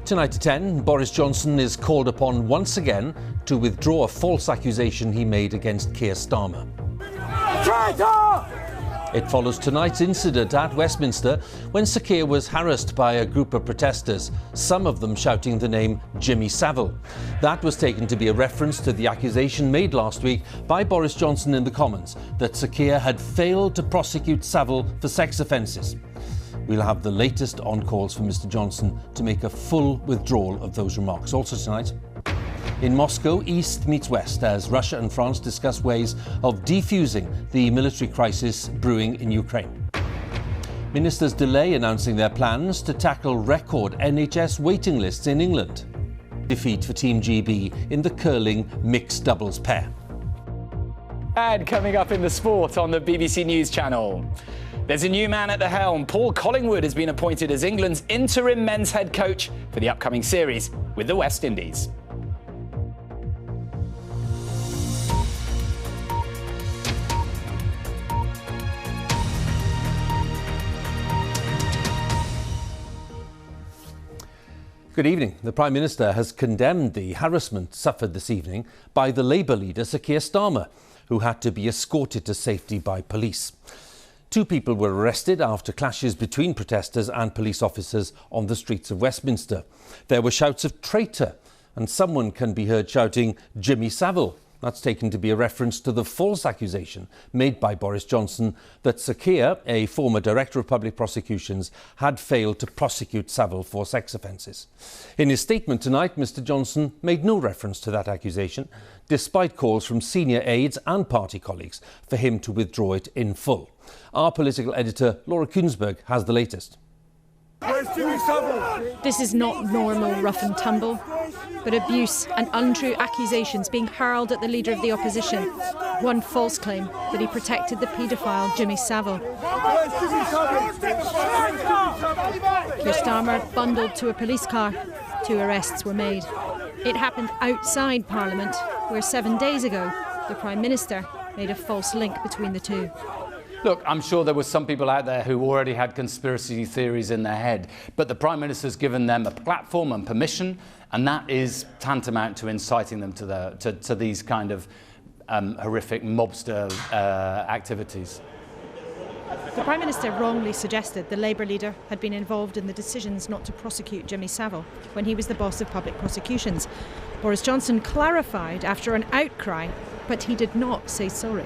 Tonight at 10, Boris Johnson is called upon once again to withdraw a false accusation he made against Keir Starmer. Traitor! It follows tonight's incident at Westminster when Sir Keir was harassed by a group of protesters, some of them shouting the name Jimmy Savile. That was taken to be a reference to the accusation made last week by Boris Johnson in the Commons that Sir Keir had failed to prosecute Savile for sex offences. We'll have the latest on calls from Mr Johnson to make a full withdrawal of those remarks. Also tonight, in Moscow, East meets West as Russia and France discuss ways of defusing the military crisis brewing in Ukraine. Ministers delay announcing their plans to tackle record NHS waiting lists in England. Defeat for Team GB in the curling mixed doubles pair. And coming up in the sport on the BBC News Channel. There's a new man at the helm. Paul Collingwood has been appointed as England's interim men's head coach for the upcoming series with the West Indies. Good evening. The Prime Minister has condemned the harassment suffered this evening by the Labour leader Sir Keir Starmer, who had to be escorted to safety by police. 2 people were arrested after clashes between protesters and police officers on the streets of Westminster. There were shouts of traitor, and someone can be heard shouting Jimmy Savile. That's taken to be a reference to the false accusation made by Boris Johnson that Sir Keir, a former Director of Public Prosecutions, had failed to prosecute Savile for sex offences. In his statement tonight, Mr Johnson made no reference to that accusation, despite calls from senior aides and party colleagues for him to withdraw it in full. Our political editor, Laura Kuensberg, has the latest. This is not normal rough and tumble, but abuse and untrue accusations being hurled at the leader of the opposition. One false claim that he protected the paedophile Jimmy Savile. Keir Starmer bundled to a police car. 2 arrests were made. It happened outside Parliament, where 7 days ago the Prime Minister made a false link between the two. Look, I'm sure there were some people out there who already had conspiracy theories in their head, but the Prime Minister's given them a platform and permission, and that is tantamount to inciting them to these kind of horrific mobster activities. The Prime Minister wrongly suggested the Labour leader had been involved in the decisions not to prosecute Jimmy Savile when he was the boss of public prosecutions. Boris Johnson clarified after an outcry, but he did not say sorry.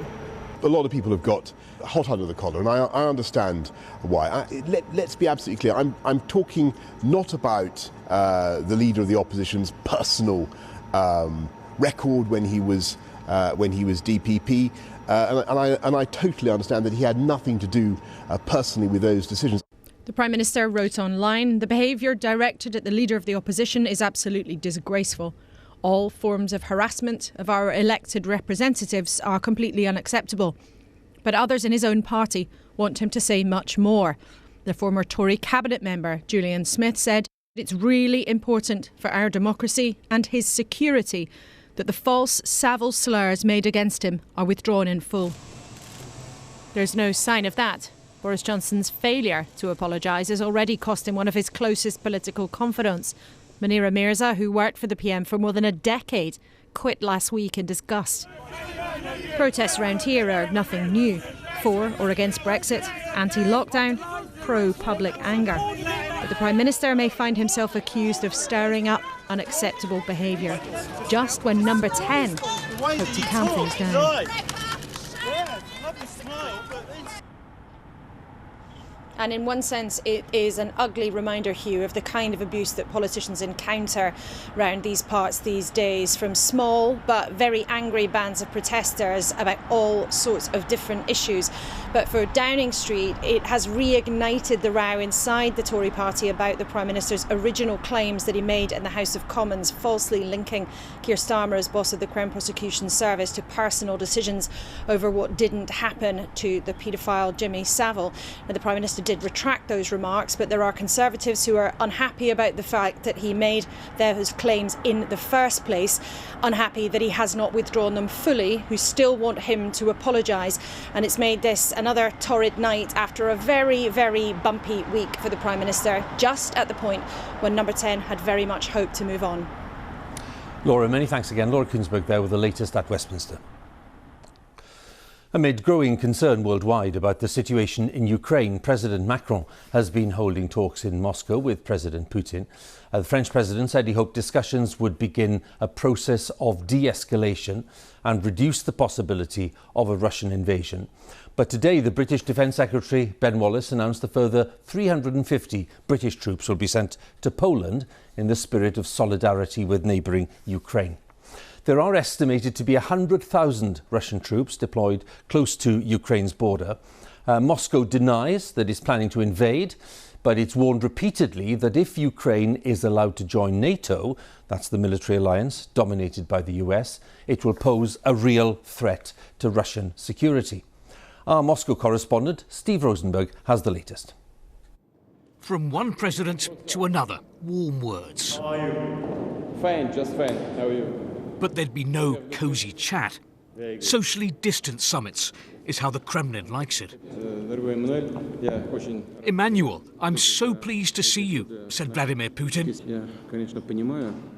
A lot of people have got hot under the collar, and I understand why. Let's be absolutely clear. I'm talking not about the leader of the opposition's personal record when he was DPP, and I totally understand that he had nothing to do personally with those decisions. The Prime Minister wrote online, "The behaviour directed at the leader of the opposition is absolutely disgraceful. All forms of harassment of our elected representatives are completely unacceptable." But others in his own party want him to say much more. The former Tory cabinet member, Julian Smith, said it's really important for our democracy and his security that the false Savile slurs made against him are withdrawn in full. There's no sign of that. Boris Johnson's failure to apologise has already cost him one of his closest political confidants. Munira Mirza, who worked for the PM for more than a decade, quit last week in disgust. Protests around here are nothing new. For or against Brexit, anti-lockdown, pro-public anger. But the Prime Minister may find himself accused of stirring up unacceptable behaviour, just when number 10 hoped to calm things down. And in one sense, it is an ugly reminder, Huw, of the kind of abuse that politicians encounter around these parts these days, from small but very angry bands of protesters about all sorts of different issues. But for Downing Street, it has reignited the row inside the Tory party about the Prime Minister's original claims that he made in the House of Commons, falsely linking Keir Starmer as boss of the Crown Prosecution Service to personal decisions over what didn't happen to the paedophile Jimmy Savile. Now, the Prime Minister did did retract those remarks, but there are Conservatives who are unhappy about the fact that he made those claims in the first place, unhappy that he has not withdrawn them fully, who still want him to apologise. And it's made this another torrid night after a very, very bumpy week for the Prime Minister, just at the point when Number 10 had very much hoped to move on. Laura, many thanks again. Laura Kuenssberg there with the latest at Westminster. Amid growing concern worldwide about the situation in Ukraine, President Macron has been holding talks in Moscow with President Putin. The French president said he hoped discussions would begin a process of de-escalation and reduce the possibility of a Russian invasion. But today, the British Defence Secretary, Ben Wallace, announced a further 350 British troops will be sent to Poland in the spirit of solidarity with neighbouring Ukraine. There are estimated to be 100,000 Russian troops deployed close to Ukraine's border. Moscow denies that it's planning to invade, but it's warned repeatedly that if Ukraine is allowed to join NATO, that's the military alliance dominated by the US, it will pose a real threat to Russian security. Our Moscow correspondent, Steve Rosenberg, has the latest. From one president to another, warm words. How are you? Fine, just fine. How are you? But there'd be no cosy chat. Socially distant summits is how the Kremlin likes it. Emmanuel, I'm so pleased to see you, said Vladimir Putin.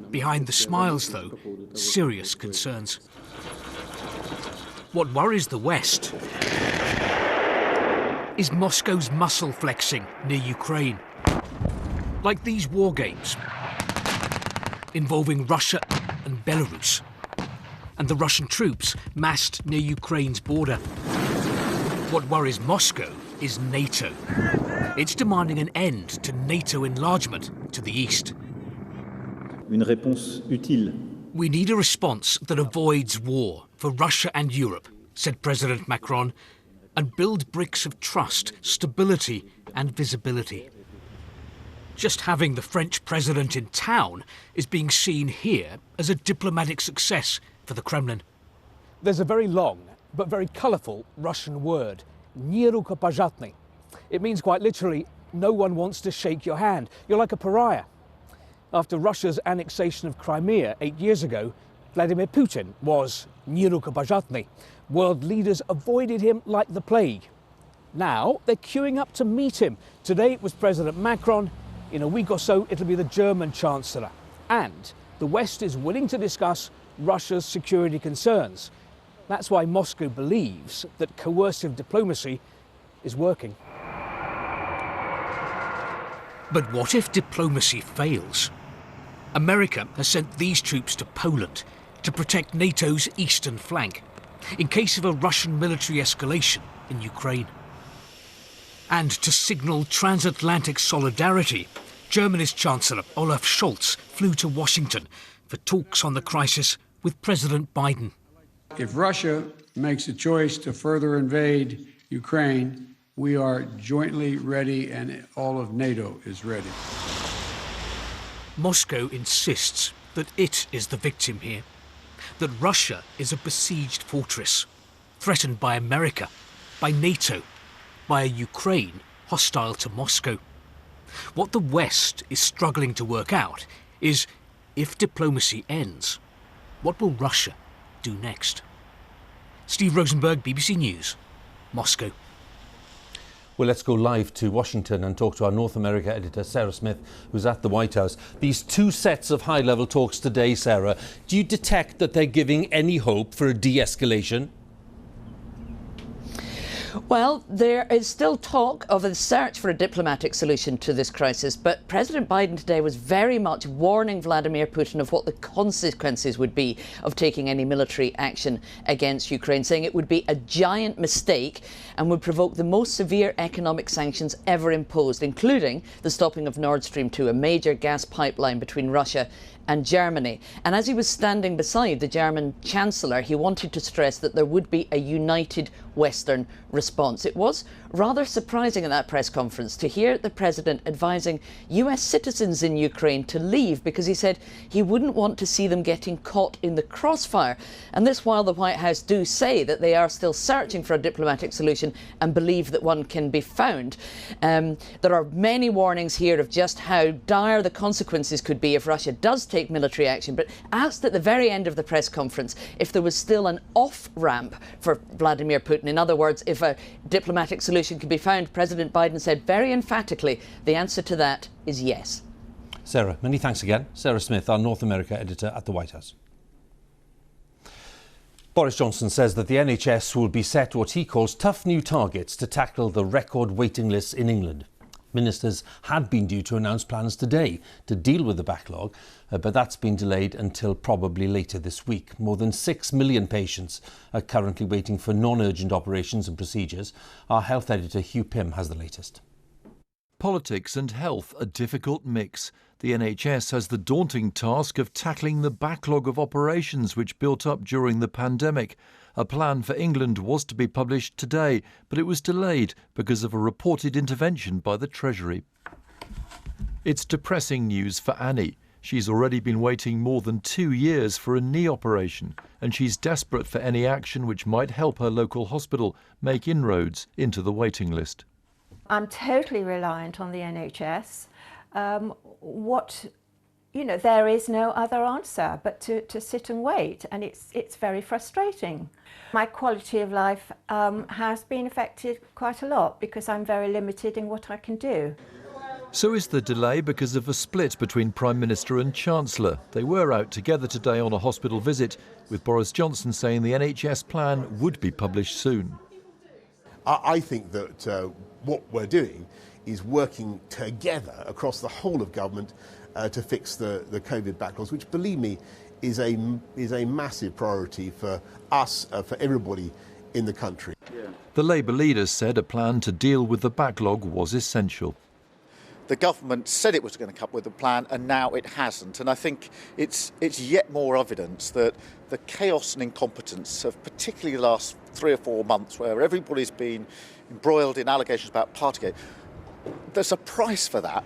Behind the smiles, though, serious concerns. What worries the West is Moscow's muscle flexing near Ukraine. Like these war games involving Russia and Belarus, and the Russian troops massed near Ukraine's border. What worries Moscow is NATO. It's demanding an end to NATO enlargement to the east. Une réponse utile. We need a response that avoids war for Russia and Europe, said President Macron, and build bricks of trust, stability and visibility. Just having the French president in town is being seen here as a diplomatic success for the Kremlin. There's a very long but very colourful Russian word, "не рукопожатный." It means quite literally, no one wants to shake your hand. You're like a pariah. After Russia's annexation of Crimea 8 years ago, Vladimir Putin was "не рукопожатный." World leaders avoided him like the plague. Now they're queuing up to meet him. Today it was President Macron. In a week or so, it'll be the German Chancellor. And the West is willing to discuss Russia's security concerns. That's why Moscow believes that coercive diplomacy is working. But what if diplomacy fails? America has sent these troops to Poland to protect NATO's eastern flank in case of a Russian military escalation in Ukraine. And to signal transatlantic solidarity, Germany's Chancellor Olaf Scholz flew to Washington for talks on the crisis with President Biden. If Russia makes a choice to further invade Ukraine, we are jointly ready and all of NATO is ready. Moscow insists that it is the victim here, that Russia is a besieged fortress, threatened by America, by NATO, by a Ukraine hostile to Moscow. What the West is struggling to work out is, if diplomacy ends, what will Russia do next? Steve Rosenberg, BBC News, Moscow. Well, let's go live to Washington and talk to our North America editor, Sarah Smith, who's at the White House. These two sets of high-level talks today, Sarah, do you detect that they're giving any hope for a de-escalation? Well, there is still talk of a search for a diplomatic solution to this crisis, but President Biden today was very much warning Vladimir Putin of what the consequences would be of taking any military action against Ukraine, saying it would be a giant mistake and would provoke the most severe economic sanctions ever imposed, including the stopping of Nord Stream 2, a major gas pipeline between Russia and Germany. And as he was standing beside the German Chancellor, he wanted to stress that there would be a united Western response. It was rather surprising in that press conference to hear the president advising US citizens in Ukraine to leave because he said he wouldn't want to see them getting caught in the crossfire. And this while the White House do say that they are still searching for a diplomatic solution and believe that one can be found. There are many warnings here of just how dire the consequences could be if Russia does take military action, but asked at the very end of the press conference if there was still an off-ramp for Vladimir Putin. In other words, if a diplomatic solution could be found, President Biden said very emphatically the answer to that is yes. Sarah, many thanks again. Sarah Smith, our North America editor at the White House. Boris Johnson says that the NHS will be set what he calls tough new targets to tackle the record waiting lists in England. Ministers had been due to announce plans today to deal with the backlog, but that's been delayed until probably later this week. More than 6 million patients are currently waiting for non-urgent operations and procedures. Our health editor Huw has the latest. Politics and health, a difficult mix. The NHS has the daunting task of tackling the backlog of operations which built up during the pandemic. A plan for England was to be published today, but it was delayed because of a reported intervention by the Treasury. It's depressing news for Annie. She's already been waiting more than 2 years for a knee operation, and she's desperate for any action which might help her local hospital make inroads into the waiting list. I'm totally reliant on the NHS. There is no other answer but to sit and wait, and it's very frustrating. My quality of life has been affected quite a lot because I'm very limited in what I can do. So is the delay because of a split between Prime Minister and Chancellor. They were out together today on a hospital visit, with Boris Johnson saying the NHS plan would be published soon. I think that what we're doing is working together across the whole of government to fix the COVID backlogs, which, believe me, is a massive priority for us, for everybody in the country. The Labour leader said a plan to deal with the backlog was essential. The government said it was going to come up with a plan, and now it hasn't. And I think it's yet more evidence that the chaos and incompetence of particularly the last 3 or 4 months, where everybody's been embroiled in allegations about Partygate, there's a price for that.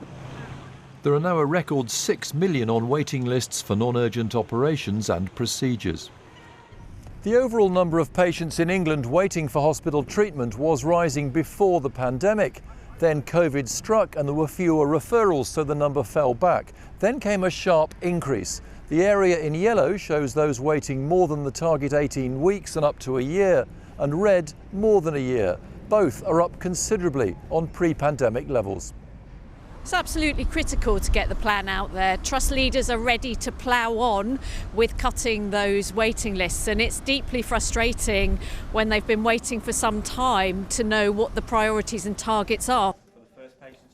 There are now a record 6 million on waiting lists for non-urgent operations and procedures. The overall number of patients in England waiting for hospital treatment was rising before the pandemic. Then COVID struck and there were fewer referrals, so the number fell back. Then came a sharp increase. The area in yellow shows those waiting more than the target 18 weeks and up to a year, and red more than a year. Both are up considerably on pre-pandemic levels. It's absolutely critical to get the plan out there. Trust leaders are ready to plough on with cutting those waiting lists, and it's deeply frustrating when they've been waiting for some time to know what the priorities and targets are.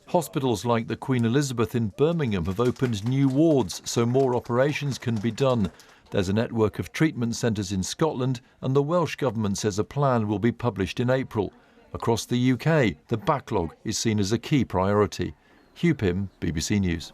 Hospitals like the Queen Elizabeth in Birmingham have opened new wards so more operations can be done. There's a network of treatment centres in Scotland, and the Welsh Government says a plan will be published in April. Across the UK, the backlog is seen as a key priority. Huw, BBC News.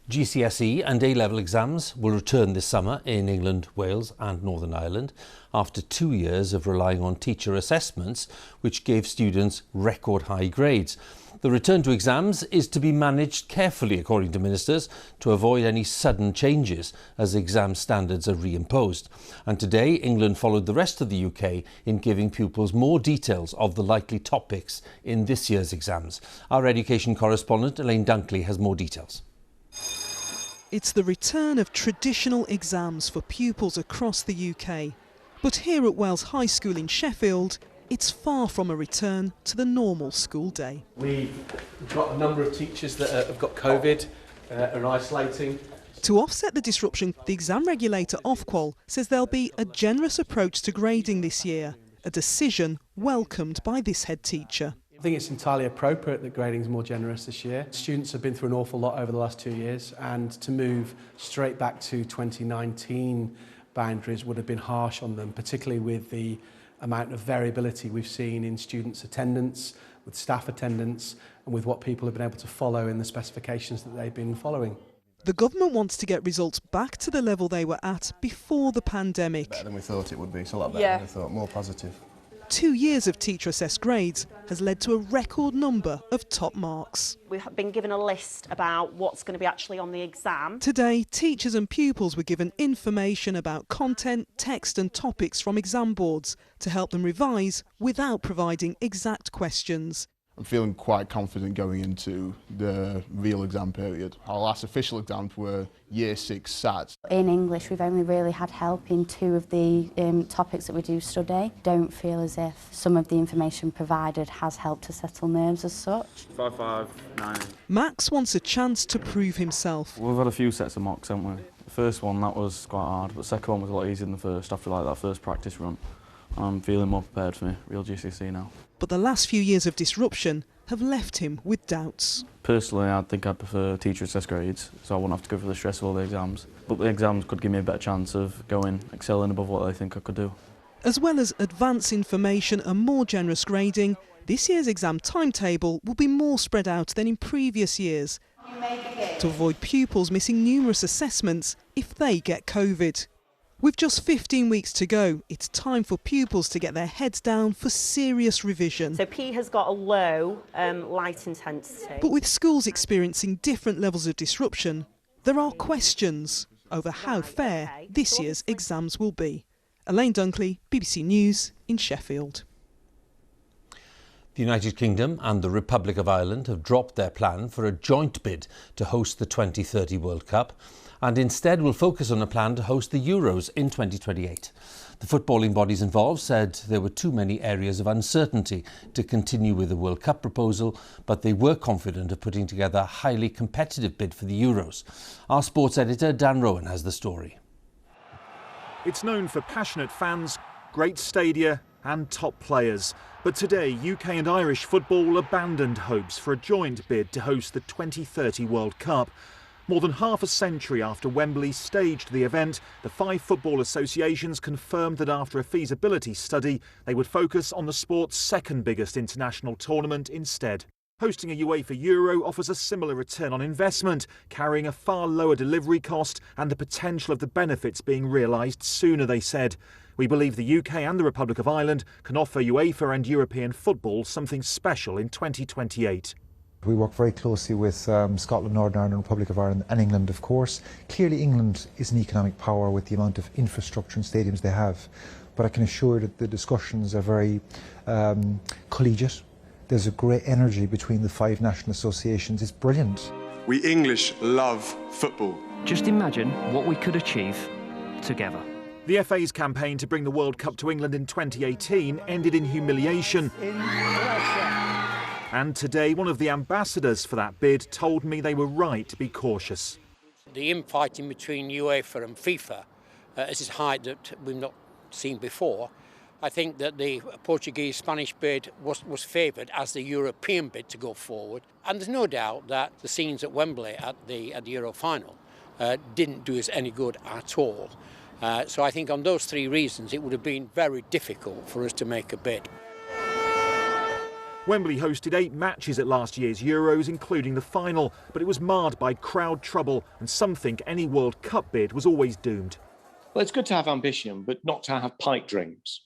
GCSE and A-level exams will return this summer in England, Wales and Northern Ireland after 2 years of relying on teacher assessments, which gave students record high grades. The return to exams is to be managed carefully, according to ministers, to avoid any sudden changes as exam standards are reimposed. And today, England followed the rest of the UK in giving pupils more details of the likely topics in this year's exams. Our education correspondent, Elaine Dunkley, has more details. It's the return of traditional exams for pupils across the UK. But here at Wells High School in Sheffield, it's far from a return to the normal school day. We've got a number of teachers that have got COVID and are isolating. To offset the disruption, the exam regulator Ofqual says there'll be a generous approach to grading this year, a decision welcomed by this head teacher. I think it's entirely appropriate that grading is more generous this year. Students have been through an awful lot over the last 2 years, and to move straight back to 2019 boundaries would have been harsh on them, particularly with the amount of variability we've seen in students' attendance, with staff attendance, and with what people have been able to follow in the specifications that they've been following. The government wants to get results back to the level they were at before the pandemic. Better than we thought it would be, it's a lot better than we thought, more positive. 2 years of teacher-assessed grades has led to a record number of top marks. We've been given a list about what's going to be actually on the exam. Today, teachers and pupils were given information about content, text and topics from exam boards to help them revise without providing exact questions. I'm feeling quite confident going into the real exam period. Our last official exams were Year 6 SAT. In English, we've only really had help in 2 of the topics that we do study. Don't feel as if some of the information provided has helped to settle nerves as such. 5, 5, 9. Max wants a chance to prove himself. We've had a few sets of mocks, haven't we? The first one, that was quite hard, but the second one was a lot easier than the first after that first practice run. I'm feeling more prepared for my real GCSE now. But the last few years of disruption have left him with doubts. Personally, I think I'd prefer teacher-assessed grades, so I wouldn't have to go through the stress of all the exams. But the exams could give me a better chance of excelling above what I think I could do. As well as advance information and more generous grading, this year's exam timetable will be more spread out than in previous years to avoid pupils missing numerous assessments if they get COVID. With just 15 weeks to go, it's time for pupils to get their heads down for serious revision. So P has got a low light intensity. But with schools experiencing different levels of disruption, there are questions over how fair this year's exams will be. Elaine Dunkley, BBC News in Sheffield. The United Kingdom and the Republic of Ireland have dropped their plan for a joint bid to host the 2030 World Cup, and instead will focus on a plan to host the Euros in 2028. The footballing bodies involved said there were too many areas of uncertainty to continue with the World Cup proposal, but they were confident of putting together a highly competitive bid for the Euros. Our sports editor Dan Rowan has the story. It's known for passionate fans, great stadia and top players. But today, UK and Irish football abandoned hopes for a joint bid to host the 2030 World Cup. More than half a century after Wembley staged the event, the 5 football associations confirmed that after a feasibility study, they would focus on the sport's second biggest international tournament instead. Hosting a UEFA Euro offers a similar return on investment, carrying a far lower delivery cost and the potential of the benefits being realised sooner, they said. We believe the UK and the Republic of Ireland can offer UEFA and European football something special in 2028. We work very closely with Scotland, Northern Ireland, Republic of Ireland and England, of course. Clearly England is an economic power with the amount of infrastructure and stadiums they have. But I can assure you that the discussions are very collegiate. There's a great energy between the 5 national associations. It's brilliant. We English love football. Just imagine what we could achieve together. The FA's campaign to bring the World Cup to England in 2018 ended in humiliation. And today, one of the ambassadors for that bid told me they were right to be cautious. The infighting between UEFA and FIFA is a height that we've not seen before. I think that the Portuguese-Spanish bid was favoured as the European bid to go forward. And there's no doubt that the scenes at Wembley at the Euro final didn't do us any good at all. So I think on those 3 reasons, it would have been very difficult for us to make a bid. Wembley hosted 8 matches at last year's Euros, including the final, but it was marred by crowd trouble, and some think any World Cup bid was always doomed. Well, it's good to have ambition, but not to have pipe dreams.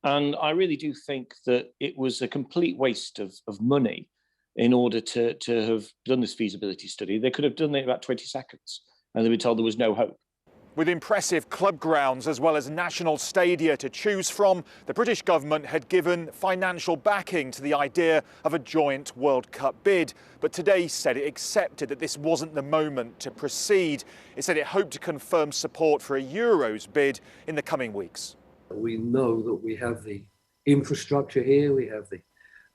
And I really do think that it was a complete waste of money in order to have done this feasibility study. They could have done it in about 20 seconds, and they were told there was no hope. With impressive club grounds as well as national stadia to choose from, the British government had given financial backing to the idea of a joint World Cup bid. But today said it accepted that this wasn't the moment to proceed. It said it hoped to confirm support for a Euros bid in the coming weeks. We know that we have the infrastructure here, we have the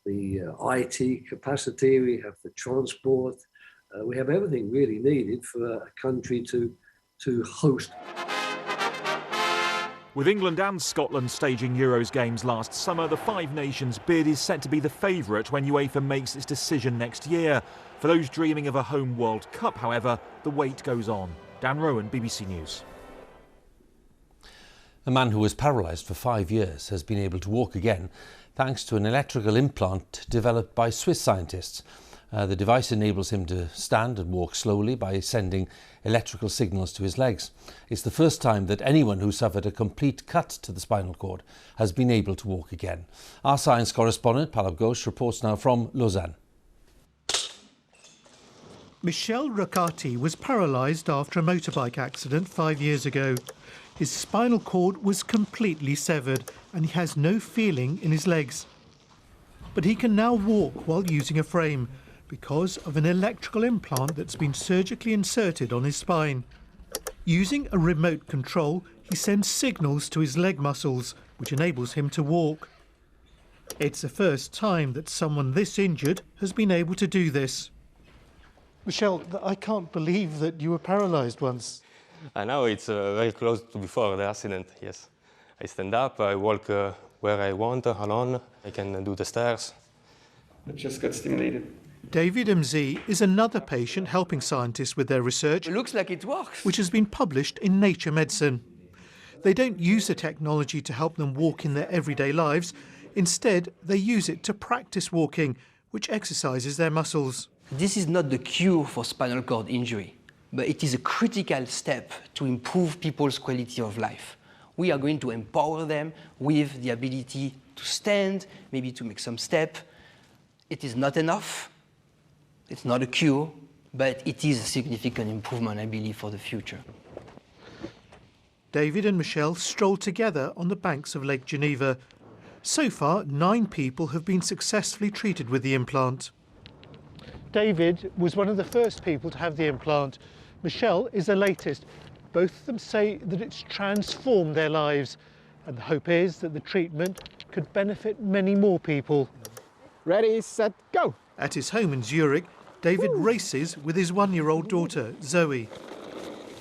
IT capacity, we have the transport, we have everything really needed for a country to host. With England and Scotland staging Euros games last summer, the 5 nations bid is set to be the favourite when UEFA makes its decision next year. For those dreaming of a home World Cup, however, the wait goes on. Dan Rowan, BBC News. A man who was paralysed for 5 years has been able to walk again thanks to an electrical implant developed by Swiss scientists. The device enables him to stand and walk slowly by sending electrical signals to his legs. It's the first time that anyone who suffered a complete cut to the spinal cord has been able to walk again. Our science correspondent, Huw Edwards, reports now from Lausanne. Michel Rocati was paralysed after a motorbike accident 5 years ago. His spinal cord was completely severed and he has no feeling in his legs. But he can now walk while using a frame because of an electrical implant that's been surgically inserted on his spine. Using a remote control, he sends signals to his leg muscles, which enables him to walk. It's the first time that someone this injured has been able to do this. Michel, I can't believe that you were paralysed once. I know it's very close to before the accident, yes. I stand up, I walk where I want, alone. I can do the stairs. It just got stimulated. David MZ is another patient helping scientists with their research. It looks like it works. Which has been published in Nature Medicine. They don't use the technology to help them walk in their everyday lives. Instead, they use it to practice walking, which exercises their muscles. This is not the cure for spinal cord injury, but it is a critical step to improve people's quality of life. We are going to empower them with the ability to stand, maybe to make some step. It is not enough. It's not a cure, but it is a significant improvement, I believe, for the future. David and Michel strolled together on the banks of Lake Geneva. So far, 9 people have been successfully treated with the implant. David was one of the first people to have the implant. Michel is the latest. Both of them say that it's transformed their lives, and the hope is that the treatment could benefit many more people. Ready, set, go! At his home in Zurich, David races with his 1-year-old daughter, Zoe.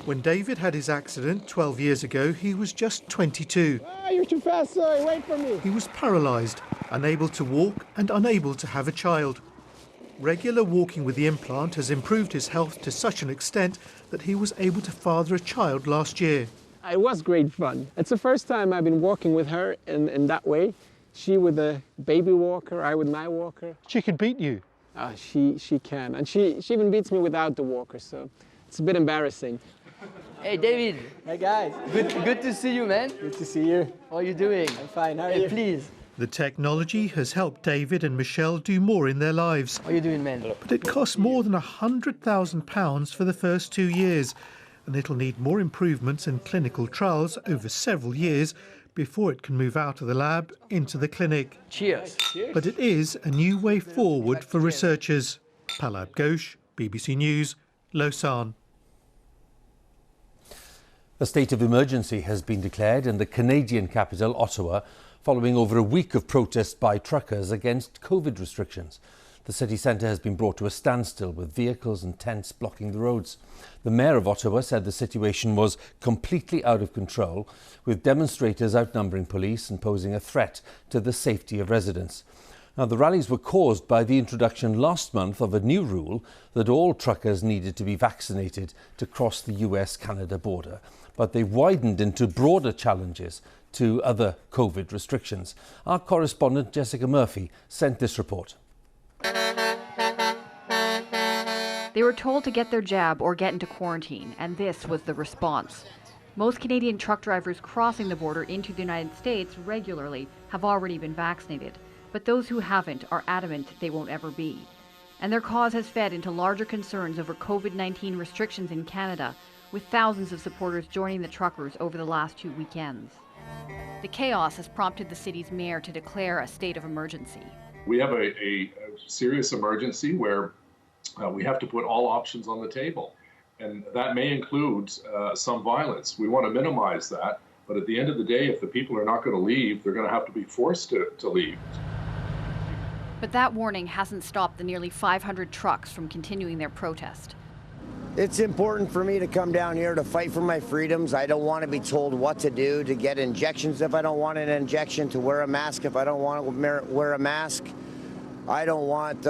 When David had his accident 12 years ago, he was just 22. Ah, you're too fast, Zoe, wait for me! He was paralysed, unable to walk and unable to have a child. Regular walking with the implant has improved his health to such an extent that he was able to father a child last year. It was great fun. It's the first time I've been walking with her in that way. She with a baby walker, I with my walker. She can beat you. She can, and she even beats me without the walker, so it's a bit embarrassing. Hey, David. Hey, guys. Good to see you, man. Good to see you. How are you doing? I'm fine, how are you? Please. The technology has helped David and Michel do more in their lives. How are you doing, man? But it costs more than £100,000 for the first 2 years, and it'll need more improvements and clinical trials over several years before it can move out of the lab into the clinic. Cheers. But it is a new way forward for researchers. Huw Edwards, BBC News, Lausanne. A state of emergency has been declared in the Canadian capital, Ottawa, following over a week of protests by truckers against COVID restrictions. The city centre has been brought to a standstill with vehicles and tents blocking the roads. The mayor of Ottawa said the situation was completely out of control, with demonstrators outnumbering police and posing a threat to the safety of residents. Now, the rallies were caused by the introduction last month of a new rule that all truckers needed to be vaccinated to cross the US-Canada border. But they widened into broader challenges to other COVID restrictions. Our correspondent Jessica Murphy sent this report. They were told to get their jab or get into quarantine, and this was the response. Most Canadian truck drivers crossing the border into the United States regularly have already been vaccinated, but those who haven't are adamant they won't ever be. And their cause has fed into larger concerns over COVID-19 restrictions in Canada, with thousands of supporters joining the truckers over the last 2 weekends. The chaos has prompted the city's mayor to declare a state of emergency. We have a serious emergency where we have to put all options on the table, and that may include some violence. We want to minimize that, but at the end of the day, if the people are not going to leave, they're going to have to be forced to leave. But that warning hasn't stopped the nearly 500 trucks from continuing their protest. It's important for me to come down here to fight for my freedoms. I don't want to be told what to do, to get injections if I don't want an injection, to wear a mask if I don't want to wear a mask. I don't want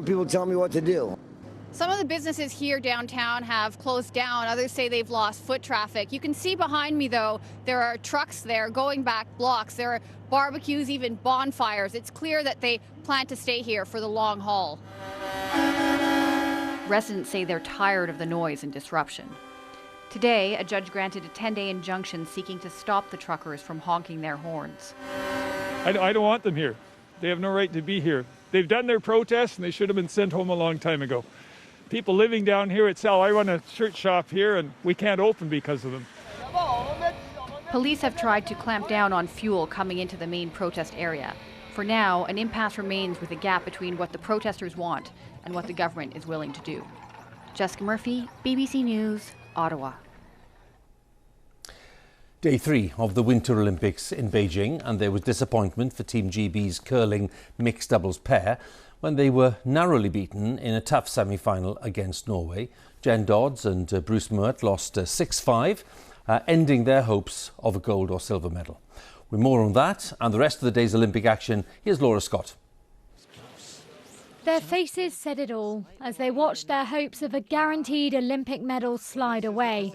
people telling me what to do. Some of the businesses here downtown have closed down. Others say they've lost foot traffic. You can see behind me, though, there are trucks there going back blocks. There are barbecues, even bonfires. It's clear that they plan to stay here for the long haul. Residents say they're tired of the noise and disruption. Today, a judge granted a 10-day injunction seeking to stop the truckers from honking their horns. I don't want them here. They have no right to be here. They've done their protests and they should have been sent home a long time ago. People living down here at Sal, I run a shirt shop here and we can't open because of them. Police have tried to clamp down on fuel coming into the main protest area. For now, an impasse remains with a gap between what the protesters want and what the government is willing to do. Jessica Murphy, BBC News, Ottawa. Day 3 of the Winter Olympics in Beijing, and there was disappointment for Team GB's curling mixed doubles pair when they were narrowly beaten in a tough semi-final against Norway. Jen Dodds and Bruce Mert lost 6-5, ending their hopes of a gold or silver medal. With more on that and the rest of the day's Olympic action, here's Laura Scott. Their faces said it all as they watched their hopes of a guaranteed Olympic medal slide away.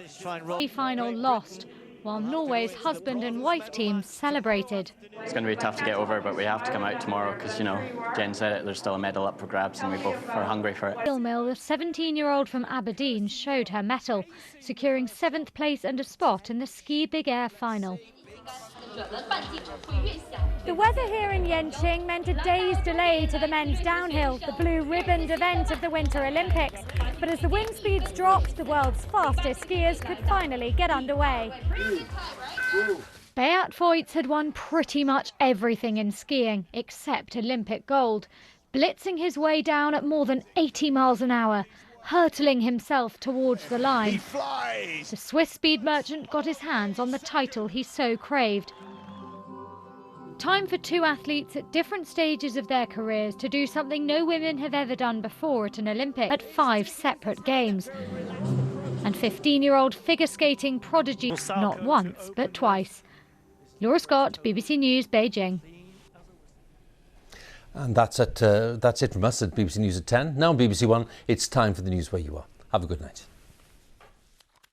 The final lost, while Norway's husband and wife team celebrated. It's going to be tough to get over, but we have to come out tomorrow because, you know, Jen said it, there's still a medal up for grabs and we both are hungry for it. Mill, the 17-year-old from Aberdeen, showed her mettle, securing 7th place and a spot in the ski big air final. The weather here in Yenching meant a day's delay to the men's downhill, the blue ribboned event of the Winter Olympics. But as the wind speeds dropped, the world's fastest skiers could finally get underway. Beat Voits had won pretty much everything in skiing, except Olympic gold, blitzing his way down at more than 80 miles an hour, hurtling himself towards the line. The Swiss speed merchant got his hands on the title he so craved. Time for two athletes at different stages of their careers to do something no women have ever done before at an Olympic at 5 separate games. And 15-year-old figure skating prodigy not once but twice. Laura Scott, BBC News, Beijing. And that's it from us at BBC News at 10. Now on BBC One, it's time for the news where you are. Have a good night.